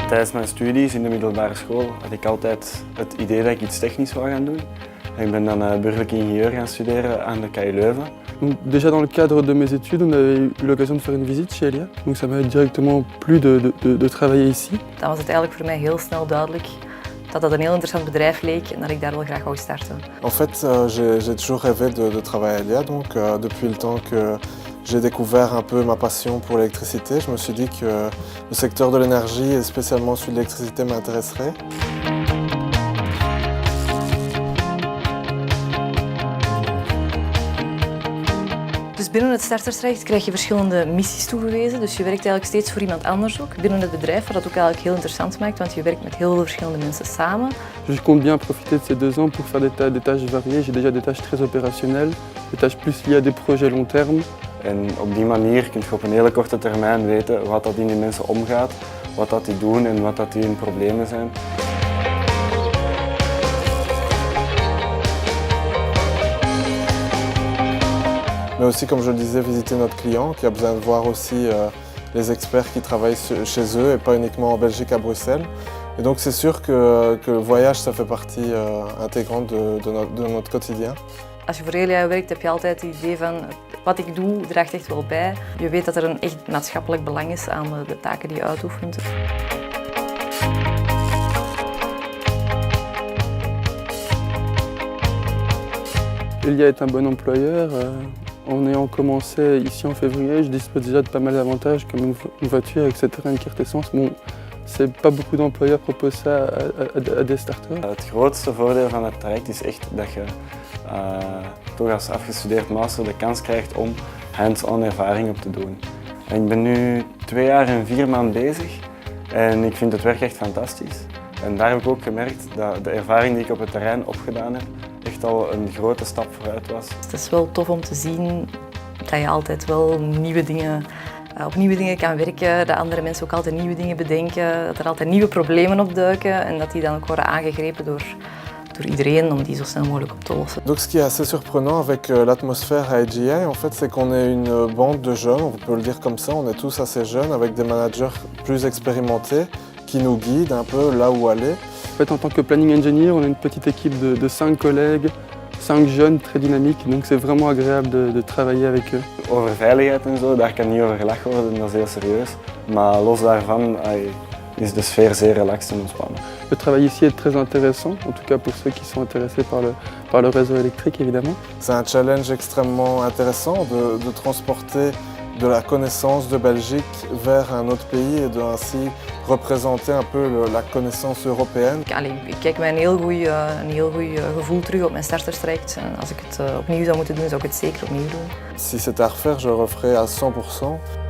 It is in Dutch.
Tijdens mijn studies in de middelbare school had ik altijd het idee dat ik iets technisch wou gaan doen. Ik ben dan burgerlijk ingenieur gaan studeren aan de KU Leuven. Donc, déjà dans le cadre de mes études, on avait eu l'occasion de faire une visite chez Elia. Donc ça m'a directement plu de travailler ici. Dan was het eigenlijk voor mij heel snel duidelijk dat dat een heel interessant bedrijf leek en dat ik daar wel graag wou starten. En fait, j'ai toujours rêvé de travailler à Elia, donc depuis le temps que j'ai découvert un peu ma passion pour l'électricité, je me suis dit que le secteur de l'énergie et spécialement celui de l'électricité m'intéresserait. Dus binnen het starterstraject krijg je verschillende missies toegewezen. Dus je werkt eigenlijk steeds voor iemand anders ook binnen het bedrijf, wat dat ook eigenlijk heel interessant maakt, want je werkt met heel veel verschillende mensen samen. Je compte bien profiter de ces 2 ans pour faire des tâches variées. J'ai déjà des tâches très opérationnelles, des tâches plus liées à des projets long terme. En op die manier kun je op een hele korte termijn weten wat dat in die mensen omgaat, wat dat die doen en wat dat die hun problemen zijn. Mais aussi, comme je le disais, visiter notre client qui a besoin de voir aussi les experts qui travaillent chez eux et pas uniquement en Belgique, à Bruxelles. Et donc c'est sûr que le voyage, ça fait partie intégrante de notre quotidien. Als je voor Elia werkt, heb je altijd het idee van wat ik doe, draagt echt wel bij. Je weet dat er een echt maatschappelijk belang is aan de taken die je uitoefent. Elia est un bon employeur. En ayant commencé ici en février, je dispose déjà de pas mal d'avantages comme une voiture, etc., une carte essence. Bon, pas beaucoup d'employeurs proposent ça à des starters. Het grootste voordeel van het traject is echt dat je toch als afgestudeerd master de kans krijgt om hands-on ervaring op te doen. En ik ben nu 2 jaar en 4 maanden bezig en ik vind het werk echt fantastisch. En daar heb ik ook gemerkt dat de ervaring die ik op het terrein opgedaan heb echt al een grote stap vooruit was. Het is wel tof om te zien dat je altijd wel op nieuwe dingen kan werken, dat andere mensen ook altijd nieuwe dingen bedenken, dat er altijd nieuwe problemen opduiken en dat die dan ook worden aangegrepen door iedereen om die zo snel mogelijk op te lossen. Donc ce qui est assez surprenant avec l'atmosphère à AGI, en fait, c'est qu'on est une bande de jeunes, on peut le dire comme ça, on est tous assez jeunes avec des managers plus expérimentés qui nous guident un peu là où aller. En fait, en tant que planning engineer, on a une petite équipe de 5 collègues, 5 jeunes très dynamiques, donc c'est vraiment agréable de travailler avec eux. Over veiligheid en zo, daar kan niet over gelachen worden, dat is heel serieus. Maar los daarvan is de sfeer zeer relaxed en ontspannen. Le travail ici est très intéressant, en tout cas pour ceux qui sont intéressés par le réseau électrique évidemment. C'est un challenge extrêmement intéressant de transporter de la connaissance de Belgique vers un autre pays et de ainsi représenter un peu la connaissance européenne. Ik kijk met een heel goed gevoel terug op mijn starterstraject. En als ik het opnieuw zou moeten doen, zou ik het zeker opnieuw doen. Si c'était à refaire, je le referais à 100%.